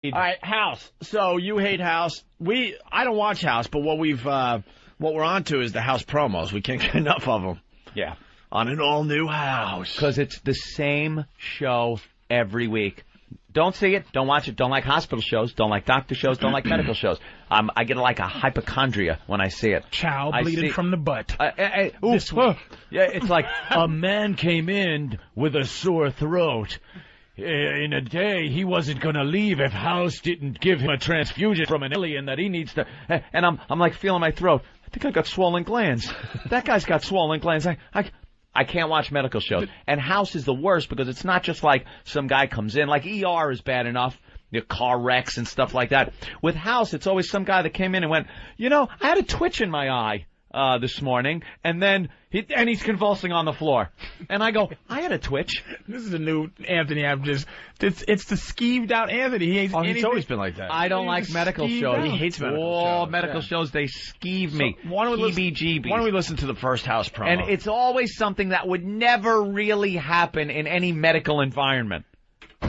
All right, House. So you hate House. I don't watch House, but what we're on to is the House promos. We can't get enough of them. Yeah. On an all-new House. Because it's the same show every week. Don't see it, don't watch it, don't like hospital shows, don't like doctor shows, don't like medical shows. I get like a hypochondria when I see it. Child bleeding from the butt. This week. Yeah, it's like a man came in with a sore throat. In a day, he wasn't going to leave if House didn't give him a transfusion from an alien that he needs to... And I'm like feeling my throat. I think I got swollen glands. That guy's got swollen glands. I can't watch medical shows. And House is the worst because it's not just like some guy comes in. Like ER is bad enough. Car wrecks and stuff like that. With House, it's always some guy that came in and went, I had a twitch in my eye this morning, and then he's convulsing on the floor. And I go, I had a twitch. This is a new Anthony. It's the skeeved out Anthony. He hates anything. He's always been like that. I don't like medical shows. He hates medical shows. Medical shows, they skeeve me. Why don't we listen to the first House promo? And it's always something that would never really happen in any medical environment.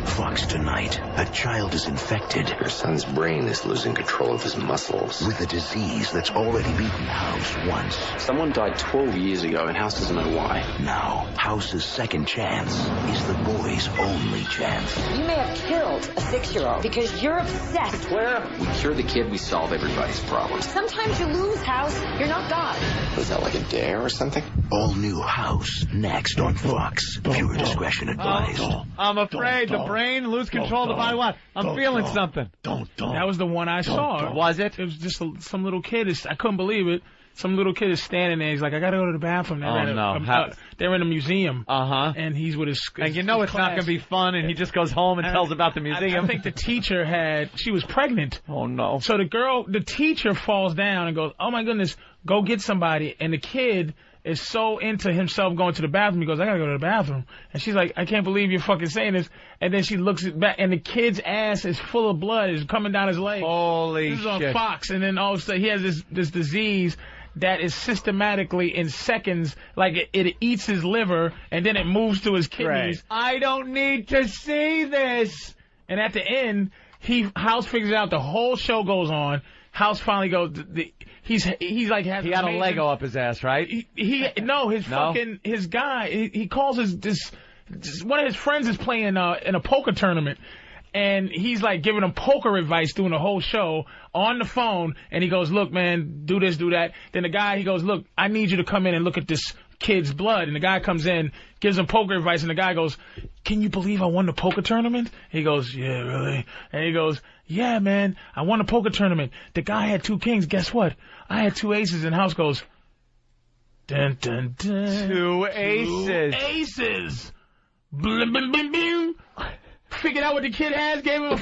Fox tonight. A child is infected. Her son's brain is losing control of his muscles. With a disease that's already beaten House once. Someone died 12 years ago, and House doesn't know why. Now, House's second chance is the boy's only chance. You may have killed a 6-year-old because you're obsessed. Where? We cure the kid, we solve everybody's problems. Sometimes you lose, House. You're not God. Was that like a dare or something? All new House, next on Fox. Pure discretion advised. I'm afraid the brain lose control of the body. What? I'm feeling something. That was the one I saw. Was it? It was just some little kid. I couldn't believe it. Some little kid is standing there. He's like, I got to go to the bathroom. They're in a museum. Uh-huh. And he's with his And it's not going to be fun, and he just goes home and tells about the museum. I think the teacher she was pregnant. Oh, no. So the teacher falls down and goes, oh, my goodness, go get somebody. And the kid is so into himself going to the bathroom. He goes, I got to go to the bathroom. And she's like, I can't believe you're fucking saying this. And then she looks back, and the kid's ass is full of blood. It's coming down his leg. Holy shit. This is on Fox. And then all of a sudden, he has this disease that is systematically in seconds, like it eats his liver, and then it moves to his kidneys. I don't need to see this. And at the end, House figures out the whole show goes on. House finally goes, he's like, has he got a Lego up his ass, right? His guy, he calls one of his friends is playing in a poker tournament. And he's like giving him poker advice during the whole show on the phone. And he goes, look, man, do this, do that. Then the guy, he goes, look, I need you to come in and look at this kid's blood. And the guy comes in, gives him poker advice. And the guy goes, can you believe I won the poker tournament? He goes, yeah, really? And he goes, yeah, man, I won the poker tournament. The guy had 2 kings. Guess what? I had 2 aces. And House goes, dun, dun, dun. 2 aces. 2 aces. Blim, blim, blim, blim. Figured out what the kid has, gave him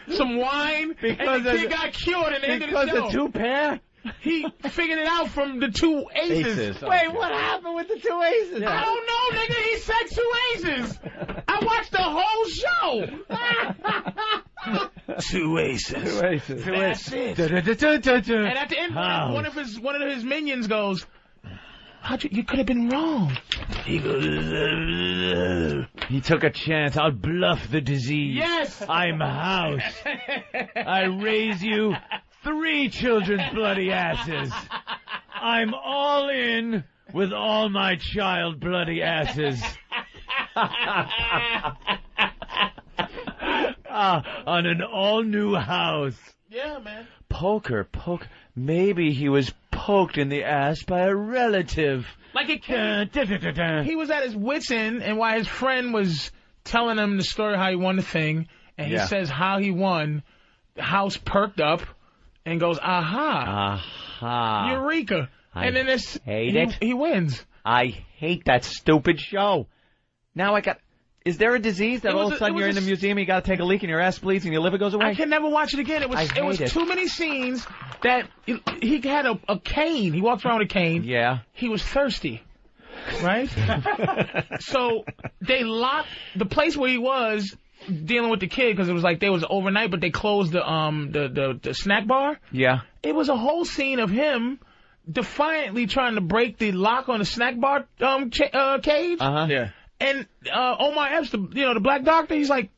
some wine, and the kid got cured and ended the show. Because of 2 pair? He figured it out from the 2 aces. Wait, what happened with the 2 aces? Yeah. I don't know, nigga. He said 2 aces. I watched the whole show. 2 aces. 2 aces. That's it. And at the end, one of his minions goes, you could have been wrong. He goes, he took a chance. I'll bluff the disease. Yes. I'm House. I raise you 3 children's bloody asses. I'm all in with all my child bloody asses. On an all-new House. Yeah, man. Poker. Maybe he was poked in the ass by a relative. Like a kid. He was at his wit's end, and while his friend was telling him the story how he won the thing, and he says how he won, House perked up and goes, aha. Eureka. And then he wins. I hate that stupid show. Now is there a disease that all of a sudden you're in the museum, you got to take a leak and your ass bleeds and your liver goes away? I can never watch it again. It was too many scenes that he had a cane. He walked around with a cane. Yeah. He was thirsty. Right? So they locked the place where he was dealing with the kid because it was like they was overnight, but they closed the snack bar. Yeah. It was a whole scene of him defiantly trying to break the lock on the snack bar cage. Uh-huh. Yeah. And Omar Epps, the black doctor, he's like,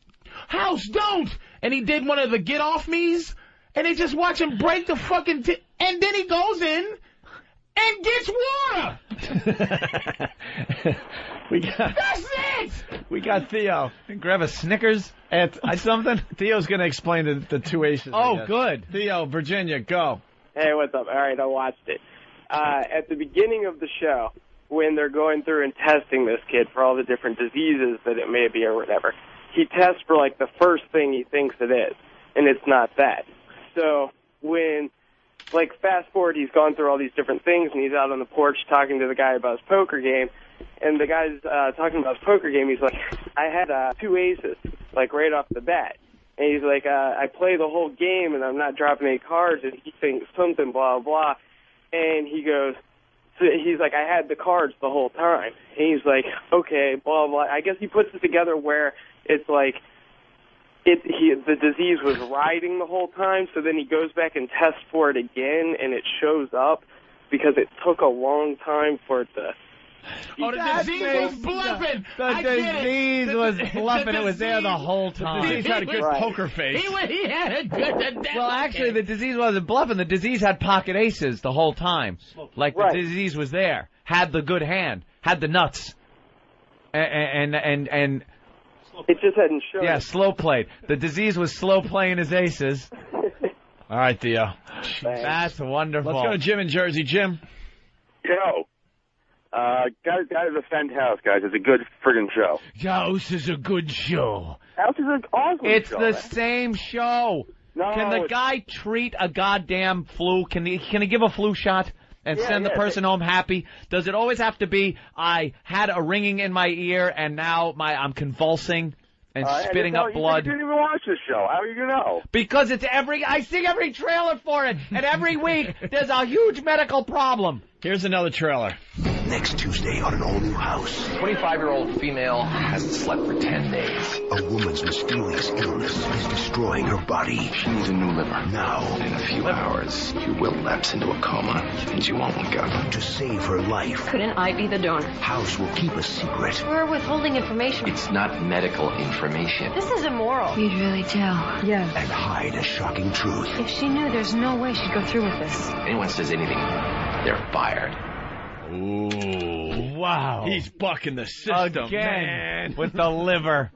House, don't! and he did one of the get off me's, and they just watch him break the fucking and then he goes in and gets water. That's it. We got Theo. Grab a Snickers at something. Theo's going to explain the two aces. Oh, good. Theo, Virginia, go. Hey, what's up? All right, I watched it. At the beginning of the show, when they're going through and testing this kid for all the different diseases that it may be or whatever, he tests for, like, the first thing he thinks it is, and it's not that. So when, like, fast forward, he's gone through all these different things, and he's out on the porch talking to the guy about his poker game, and the guy's talking about his poker game. He's like, I had 2 aces, like, right off the bat. And he's like, I play the whole game, and I'm not dropping any cards, and he thinks something, blah, blah. And he goes, so he's like, I had the cards the whole time. And he's like, okay, blah, blah. I guess he puts it together where it's like the disease was riding the whole time, so then he goes back and tests for it again, and it shows up because it took a long time for it to... Oh, the disease was bluffing. The disease was bluffing. It was there the whole time. The disease had a good poker face. He had a good... Well, actually, the disease wasn't bluffing. The disease had pocket aces the whole time. Like, the disease was there. Had the good hand. Had the nuts. And it just hadn't shown. Yeah, slow played. The disease was slow playing his aces. All right, Theo. That's wonderful. Let's go to Jim in Jersey. Jim. Yo. Gotta defend House, guys. It's a good friggin' show. House is a good show. House is an awesome It's show. the same show. No, Can the guy treat a goddamn flu? Can he give a flu shot and send the person home happy? Does it always have to be, I had a ringing in my ear and now I'm convulsing and spitting up blood? You didn't even watch the show. How are you gonna know? Because I see every trailer for it, and every week there's a huge medical problem. Here's another trailer. Next Tuesday on an all-new House. 25-year-old female hasn't slept for 10 days. A woman's mysterious illness is destroying her body. She needs a new liver. Now, In a few hours, you will lapse into a coma, and she won't wake up. to save her life, Couldn't I be the donor? House will keep a secret. We're withholding information. It's not medical information. This is immoral. You'd really tell. Yeah. And hide a shocking truth. If she knew, there's no way she'd go through with this. Anyone says anything, they're fired. Ooh. Wow. He's bucking the system, Again, man. with the liver.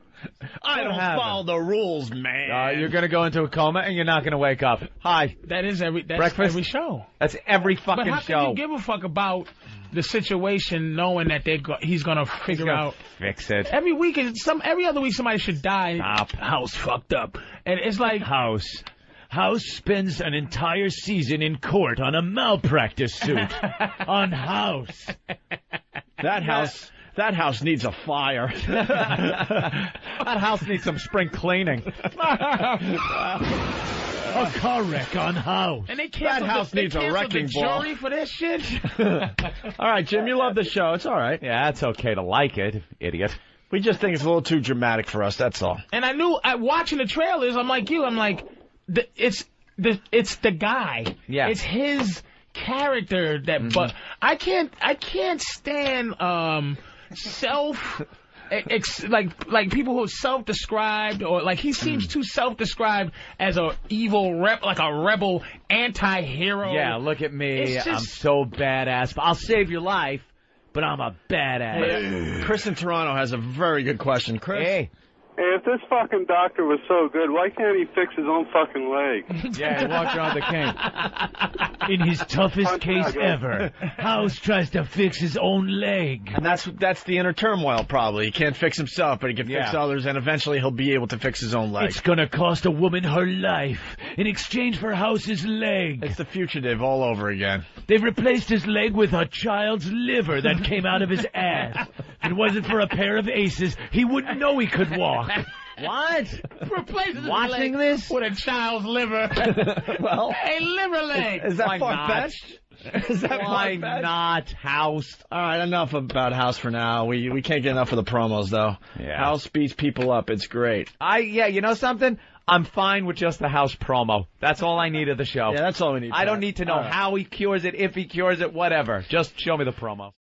I don't follow the rules, man. You're going to go into a coma and you're not going to wake up. Hi. That's Breakfast? every show. That's every fucking But how show. can you give a fuck about the situation knowing that he's going to figure out... Fix it. Every week, every other week somebody should die. Stop. House fucked up. And it's like... House spends an entire season in court on a malpractice suit. On House. That house needs a fire. That house needs some spring cleaning. A car wreck on House. And they That house needs a wrecking ball. jury for this shit. All right, Jim, you love the show. It's all right. Yeah, it's okay to like it, idiot. We just think it's a little too dramatic for us, that's all. And I knew, watching the trailers, I'm like, it's the guy. Yeah. It's his character that, but I can't stand, like people who are self-described, or like he seems too self-described as a evil like a rebel anti-hero. Yeah, look at me. It's I'm just- so badass. I'll save your life, but I'm a badass. Chris in Toronto has a very good question. Chris? Hey. Hey, if this fucking doctor was so good, why can't he fix his own fucking leg? Yeah, he walked around the king. In his toughest case ever, House tries to fix his own leg. And that's the inner turmoil, probably. He can't fix himself, but he can fix others, and eventually he'll be able to fix his own leg. It's gonna cost a woman her life in exchange for House's leg. It's the fugitive all over again. They've replaced his leg with a child's liver that came out of his ass. If it wasn't for a pair of aces, he wouldn't know he could walk. What? Replaces Watching his leg this? with a child's liver. Well, a liver leg. is that Why far-fetched? Is that Why far-fetched? not House? All right, enough about House for now. We can't get enough of the promos, though. Yeah. House beats people up. It's great. You know something? I'm fine with just the House promo. That's all I need of the show. Yeah, that's all we need. I don't need to know how he cures it, if he cures it, whatever. Just show me the promo.